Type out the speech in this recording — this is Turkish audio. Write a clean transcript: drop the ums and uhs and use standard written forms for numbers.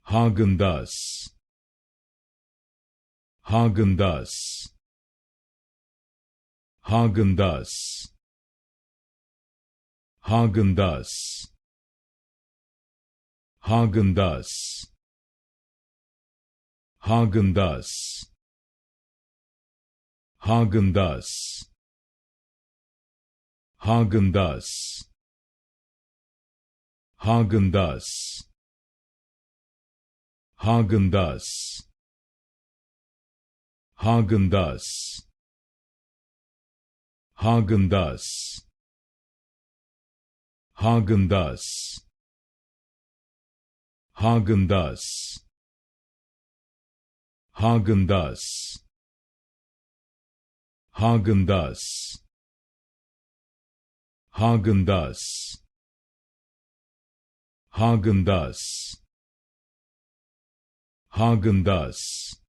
Häagen-Dazs, Häagen-Dazs, Häagen-Dazs, Häagen-Dazs, Häagen-Dazs, Häagen-Dazs, Häagen-Dazs, Häagen-Dazs, Häagen-Dazs, Häagen-Dazs, Häagen-Dazs, Häagen-Dazs, Häagen-Dazs, Häagen-Dazs, Häagen-Dazs, Häagen-Dazs, Häagen-Dazs, Häagen-Dazs, Häagen-Dazs,